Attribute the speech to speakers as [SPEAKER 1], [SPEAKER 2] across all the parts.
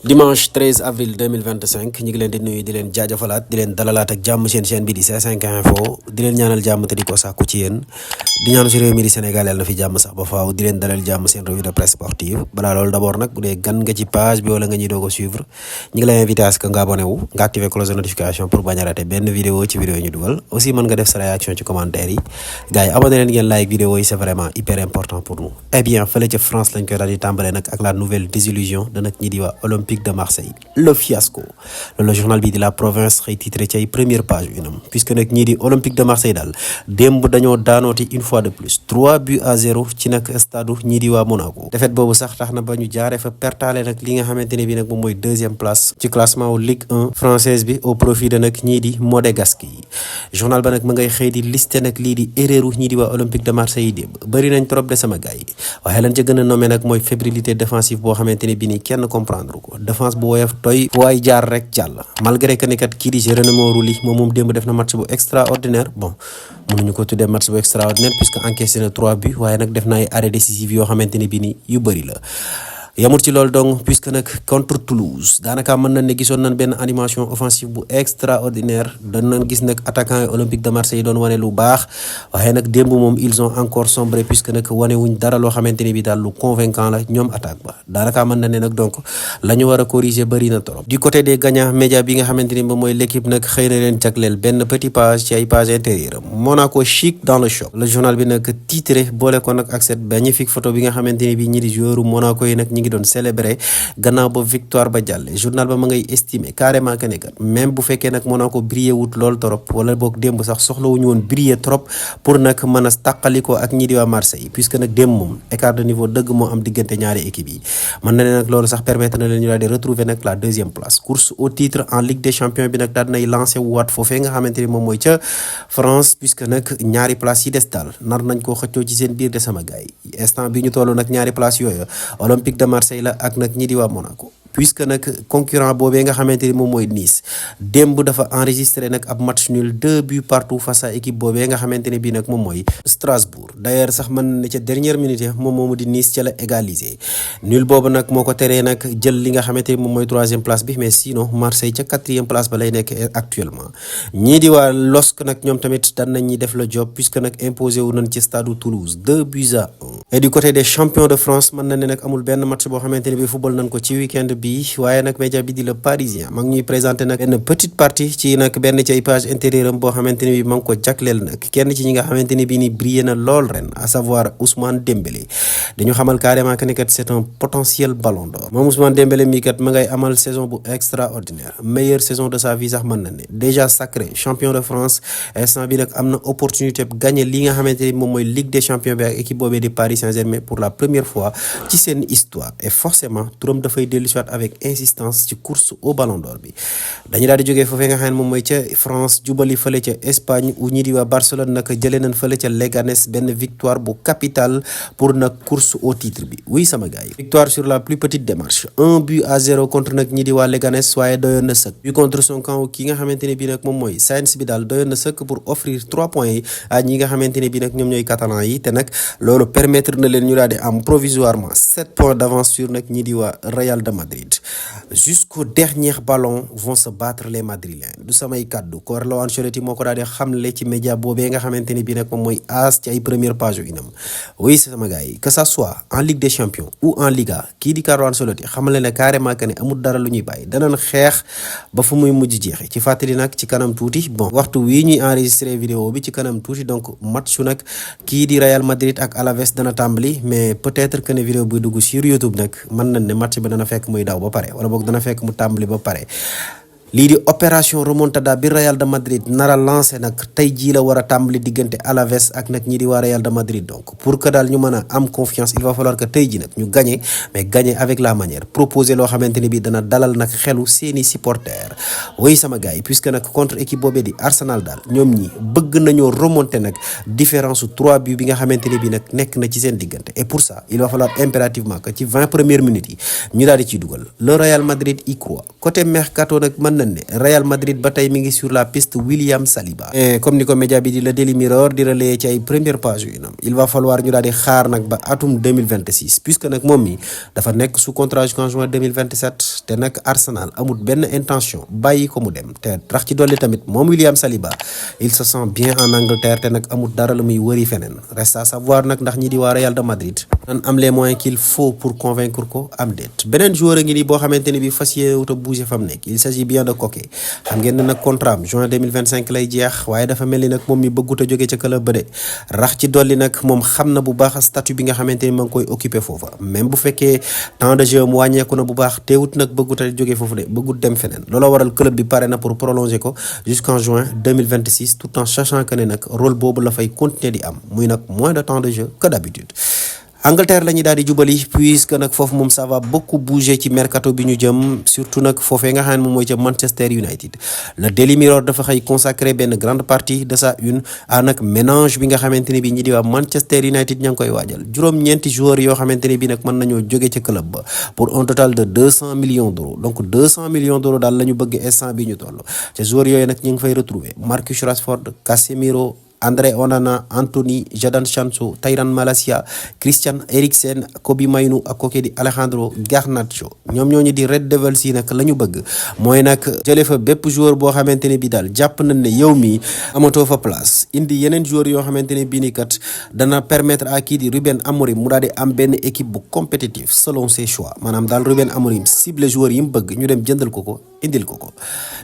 [SPEAKER 1] dimanche 13 avril 2025 ñu ngi leen di nuyu di leen jaajëfalaat di leen dalalaat ak jàmm seen chaîne bi di C5 Info di leen ñaanal jàmm te di ko sàkku ci yéen di ñaanu si réew mi di Sénégal yàlla na fi jàmm sax ba faaw di leen dalal jàmm seen revue de presse sportive balaa loolu d'abord nag bu dee gan nga ci page bi wala nga ñuy doog a suivre ñu ngi lay invité à ce que nga abonné wu nga activé cloche de notification pour bañ a rater benn vidéo ci vidéo yi ñu dugal aussi mën nga def sa réaction ci commentaire yi gars yi abonné leen ngeen like vidéo yi c'est vraiment hyper important pour nous. Eh bien fële ca France lañ koy daal di tàmbalee nag ak la nouvelle désillusion de nag ñi di waa Olympique de Marseille le fiasco loolu la journal bi di la province xëy titré ci ay première page unam puisque nag ñii di Olympique de Marseille daal démb dañoo daanooti une fois de plus 3-0 ci nag stade ñii di waa Monaco défaite boobu sax tax na ba ñu jaaree fa pertaale nag li nga xamante ne bi nag moom mooy deuxième place ci classement wu Ligue 1 française bi au profit de nag ñii di Monégasque yi journal ba nag ma ngay xëy di listé nag lii di erreur ñii di waa Olympique de Marseille yi démb bëri nañ trop de sama gars yi waaye lan ca gën a nommé nag mooy fébrilité défensive boo xamante ne bi ni kenn comprendre ko défense bu woyof toy waaye jaar rek jàll malgré que ni kat kii di Geronimo Rulli moom démb def na match bu extraordinaire bon mënuñu ko tuddee match bu extraordinaire puisque encaissé na 3 buts waaye nag def na ay arrêt décisif yoo xamante ne bi ni yu bëri la yamul ci loolu donc puisque nag contre Toulouse daanaka mën nañ ne gisoon nañ benn animation offensive bu extraordinaire dañ nañ gis nag attaquant yi Olympique de Marseille yi doon wane lu baax waaye nag démb moom ils ont encore sombré puisque nag wane wuñ dara loo xamante ne bi daal lu convaincant la ñoom attaque ba daanaka mën na ne nag donc la ñu war a corriger bëri na trop du côté des gagnants média bi nga xamante ni moom mooy l'équipe nag xëy na leen jagleel benn petit page ci ay page intérieure Monaco chic dans le choc le journal bi nag titré boole ko nag ak cette magnifique photo bi nga xamante ne bi ñi di joueur Monaco yi nag ngi doon célébrer gannaaw ba victoire ba jàlle journal ba ma ngay estimer carrément que ne kat même bu fekkee nag Monaco brillé wut lool trop wala boog démb sax soxlawuñu woon briller trop pour nag mën a tàqalikoo ak ñi di waa Marseille puisque nag démb moom écart de niveau dëgg moo am diggante ñaari équipe yi mën na ne nag loolu sax permettre na leen ñu daal di retrouver nag la deuxième place course au titre en Ligue des champions bi nag daal nay lancé waat foofee nga xamante ni moom mooy ca France puisque nag ñaari place yi des daal nar nañ koo xëccoo ci seen biir de sama gars yi instant bi ñu toll nag ñaari place yooyu Olympique de Marseille la ak nag ñi di waa Monaco puisque nag concurrent boobee nga xamante ni moom mooy Nice démb dafa enregistré nag ab match nul 2 buts partout face à équipe boobee nga xamante ne bii nag moom mooy Strasbourg d'ailleurs sax mën na ne ca dernière minute moom moomu di Nice ca la égalisé nul boobu nag moo ko teree nag jël li nga xamante ni moom mooy 3e place bi mais sinon Marseille ca 4e place ba lay nekk actuellement ñii di waa LOSC nag ñoom tamit daan nañ ñi def le job puisque nag imposé wu nañ ci stade Toulouse 2-1 et du côté des champions de France mën na ne nag amul benn match boo xamante ne bii football nañ ko ci week-end bi waaye nag média bi di Le Parisien ma ngi ñuy présenté nag benn petite partie ci nag benn ci ay page intérieure am boo xamante ne bi ma ngi ko jagleel nag kenn ci ñi nga xamante ne bii ni brillé na lool ren à savoir Ousmane Dembélé dañu xamal carrément que ni kat c'est un potentiel ballon d'or moom Ousmane Dembélé mi kat ma ngay amal saison bu extraordinaire meilleure saison de sa vie sax mën na ne déjà sacré champion de France instant bi nag am na opportunité gagner li nga xamante ne moom mooy Ligue des champions bi ak équipe boobee di Paris Saint-Germain pour la première fois ci seen histoire et forcément turam dafay dellu si waat avec insistance ci course au ballon d'or bi dañu daal di jógee foofee nga xam ne moom mooy ca France jubali fële ca Espagne u ñi di waa Barcelone nag jëlee nañ fële ca Leganés benn victoire bu capitale pour nag course au titre bi oui sama gars yi victoire sur la plus petite démarche 1-0 contre nag ñi di waa Leganés waaye doyoon na sëkk bi contre son camp ki nga xamante ne bii nag moom mooy Sainz bi daal doyoon na sëkk pour offrir 3 points yi à ñi nga xamante ne bii nag ñoom ñooy catalan yi te nag loolu permettre na leen ñu daal di am provisoirement 7 points d'avance sur nag ñi di waa Real de Madrid jusqu'au dernier ballon vont se battre les Madrilènes du samay kàddu Carlo Ancelotti moo ko daal di xamle ci média boobee nga xamante ne bii nag moom mooy as ci ay première page yu inam oui c'est sama gars yi que ça soit en Ligue des champions ou en Liga kii di Carlo Ancelotti xamale ne carrément que ne amul dara lu ñuy bàyyi danañ xeex ba fu muy mujj jeexe ci fàttali nag ci kanam tuuti bon waxtu wii ñuy enregistré vidéo bi ci kanam tuuti donc match su nag kii di Real Madrid ak Alaves dana tàmbali mais peut-être que ne vidéo buy dugg sur YouTube nag mën nañ ne match bi dana fekk muy daw ba pare wala boog dana fekk mu tàmbali ba pare lii di opération remontada bi Real de Madrid nara lancé nag tey jii la war a tàmbali diggante Alaves ak nag ñi di waa Real de Madrid donc pour que daal ñu mën a am confiance il va falloir que tey jii nag ñu gagner mais gagner avec la manière proposer loo xamante ne bi dana dalal nag xelu seeni supporters oui sama gars yi puisque nag contre équipe boobee di Arsenal daal ñoom ñi bëgg nañoo remonter nag différence su 3 buts bi nga xamante ne bi nag nekk na ci seen diggante et pour ça il va falloir impérativement que ci 20 premières minutes yi ñu daal di ciy dugal le Real Madrid y croit côté mercato nag mën nañ ne Real Madrid ba tey mi ngi sur la piste William Saliba. Comme ni ko média bi di la Daily Mirror di relayer ci ay première page yu nam il va falloir ñu daal di xaar nag ba atum 2026 puisque nag moom mi dafa nekk sous contrat jusqu'en juin 2027 te nag Arsenal amul benn intention bàyyi ko mu dem te rax ci dolli tamit moom William Saliba il se sent bien en Angleterre te nag amul dara la muy wëri feneen reste à savoir nag ndax ñi di waa Real de Madrid nan am les moyens qu'il faut pour convaincre ko am déet beneen joueur a ngi nii boo xamante ne bi fas yéene wut a bouger fa mu nekk il s'agit bien de Koke xam ngeen ne nag contrat am juin 2025 lay jeex waaye dafa mel ni nag moom mi bëggut a jóge ca club ba de rax ci dolli nag moom xam na bu baax statut bi nga xamante ni ma ngi koy occupé foofa même bu fekkee temps de jeu mu wàññeeku na bu baax teewut nag bëggut a jóge foofu de bëggut dem feneen looloo waral club bi pare na pour prolonger ko jusqu'en juin 2026 tout en sachant que ne nag rôle boobu la fay continuer di am muy nag moins de temps de jeu que d'habitude. Angleterre la ñuy daal di jubali puisque nag foofu moom ça va beaucoup bouger ci mercato bi ñu jëm surtout nag foofee nga xam ne moom mooy ca Manchester United le Daily Mirror dafa xëy consacré benn grande partie de sa une à nag mélange bi nga xamante ne bi ñi di waa Manchester United ña ngi koy waajal juróom-ñeenti joueurs yoo xamante ne bi nag mën nañoo jóge ca club ba pour un total de 200 millions d'euros donc 200 millions d'euros daal la ñu bëgg instant bi ñu toll ca joueurs yooyu nag ñu ngi fay retrouver Marcus Rashford, Casemiro, André Onana, Anthony, Jadon Sancho, Tyrone Malacia, Christian Eriksen, Kobbie Mainoo ak kooku di Alejandro Garnacho ñoom ñooñu di Red Devils yi nag la ñu bëgg mooy nag jëlee fa bépp joueur boo xamante ne bi daal jàpp nañ ne yow mi amatoo fa place indi yeneen joueurs yoo xamante ne bii ni kat dana permettre à kii di Ruben Amorim mu daal di am benn équipe bu compétitive selon ses choix maanaam daal Ruben Amorim cible joueurs yi mu bëgg ñu dem jëndal ko indil ko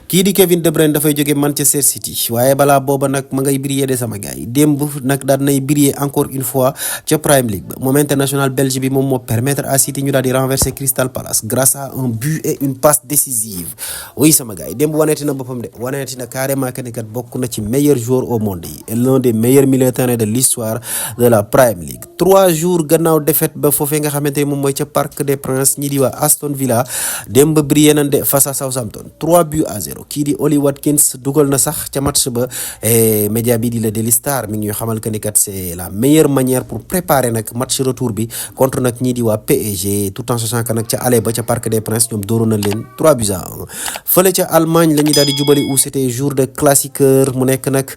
[SPEAKER 1] kii di Kevin De Bruyne dafay jóge Manchester City waaye balaa booba nag ma ngay briller de sama gars yi démb nag daal nay briller encore une fois ca Premier League ba moom international belge bi moom moo permettre à City ñu daal di renverser Crystal Palace grâce à un but et une passe décisive oui sama gars yi démb waneeti na boppam de waneeti na carrément que ni kat bokk na ci meilleur joueur au monde yi et l'un des meilleurs milieux de terrain de l'histoire de la Premier League 3 jours gannaaw défaite ba foofee nga xamante ni moom mooy ca Parc des Princes ñi di waa Aston Villa démb briller nañ de face à Southampton 3-0 kii di Oli Watkins dugal na sax ca match ba média bi di la Daily Star mi ngi ñu xamal que ni kat c'est la meilleure manière pour préparer nag match retour bi contre nag ñii di waa PSG tout en sachant que nag ca aller ba ca Parc des Princes ñoom dooroon na leen 3-1 fële ca Allemagne la ñuy daal di jubali où c'était jour de classiqueur mu nekk nag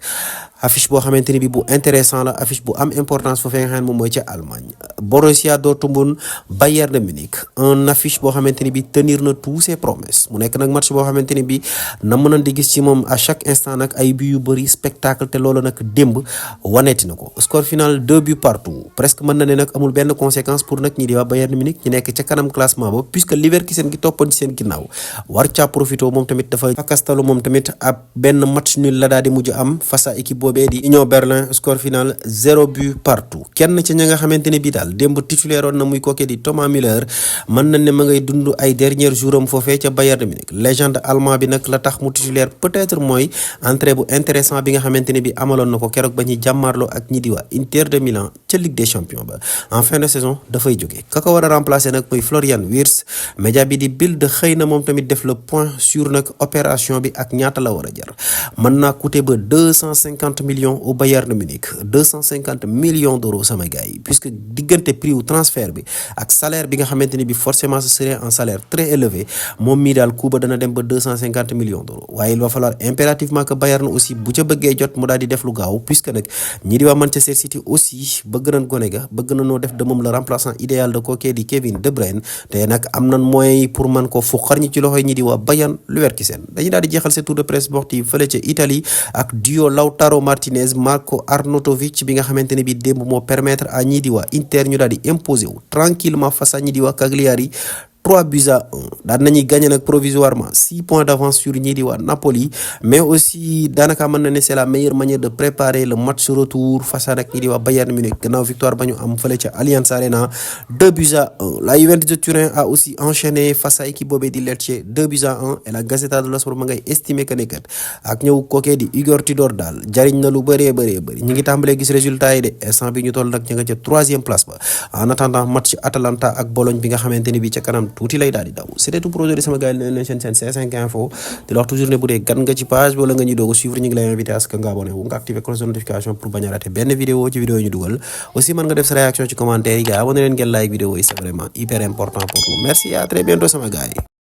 [SPEAKER 1] affiche boo xamante ni bi bu intéressant la affiche bu am importance foofee nga xam ne moom mooy ca Allemagne Borussia Dortmund Bayern de Munich un affiche boo xamante ni bi tenir na tous ses promesses mu nekk nag match boo xamante ni bi na mën a di gis ci moom à chaque instant nag ay buts yu bëri spectacle te loolu nag démb waneeti na ko score final 2 buts partout presque mën na ne nag amul benn conséquence pour nag ñi di waa Bayern de Munich ñu nekk ca kanam classement ba puisque Leverkusen gi toppoon ci seen ginnaaw war caa profité moom tamit dafa fakastalu moom tamit ab benn match nul la daal di mujj am face à équipe bee di Union Berlin score final 0 but partout kenn ci ña nga xamante ne bii daal démb titulaire woon na muy kooke di Thomas Müller mën nañ ne ma ngay dund ay derniers jours am foofee ca Bayern de Munich légende allemand bi nag la tax mu titulaire peut-être mooy entrée bu intéressant bi nga xamante ne bi amaloon na ko keroog ba ñuy jàmmaarloo ak ñi di waa Inter de Milan ca Ligue des Champions ba en fin de saison dafay jóge ka ko war a remplacer nag muy Florian Wirtz média bi di Bild xëy na moom tamit def le point sur nag opération bi ak ñaata la war a jar mën naa coûter ba 250 millions au Bayern de Munich 250 millions d'euros sama gars yi puisque diggante prix wu transfert bi ak salaire bi nga xamante ni bi forcément ce serait un salaire très élevé moom mii daal kuuba dana dem ba 250 millions d'euros waaye il va falloir impérativement que Bayern aussi bu ca bëggee jot mu daal di def lu gaaw puisque nag ñi di waa Manchester City aussi bëgg nañ gone ga bëgg na noo def de moom le remplaçant idéal de kookee di Kevin De Bruyne te nag am nañ moyens pour man ko fuqar ñi ci loxoy ñi di waa Bayern Leverkusen dañuy daal di jeexal ce tour de presse sportive fële ca Italie ak duo Lautaro Martinez Marco Arnautovic bi nga xamante ne bi démb moo permettre à ñii di waa Inter ñu daal di imposer wu tranquillement face à ñii di waa Cagliari 3-1 daan nañuy gagné nag provisoirement 6 points d'avance sur ñii di waa Napoli mais aussi daanaka mën na ne c'est la meilleure manière de préparer le match retour face à nag ñii di waa Bayern Munich gannaaw victoire ba ñu am fële ca Allianz Arena 2-1 la Juventus de Turin a aussi enchaîné face à équipe boobee di Lecce 2-1 et la Gazzetta dello Sport ma ngay estimer que ne kat ak ñëw kookee di Igor Tudor daal jariñ na lu bëree ñu ngi tàmbalee gis résultat yi de instant bi ñu toll nag ñu nga ca 3e place ba en attendant match Atalanta ak Bologne bi nga xamante ne bi ca kanam tuuti lay daal di daw c'était tout pour aujourd'hui sama gars yi leen seen C5 info di la wax toujours ne bu dee gan nga ci page wala nga ñu doog a suivre ñu ngi lay invité à ce que nga abonné wu nga activé cloche de notification pour bañ a rater benn vidéo ci vidéo yi ñu dugal aussi mën nga def sa réaction ci commentaire yi gars abonné leen ngeen like vidéo yi c'est vraiment hyper important pour nous merci et à très bientôt sama gars yi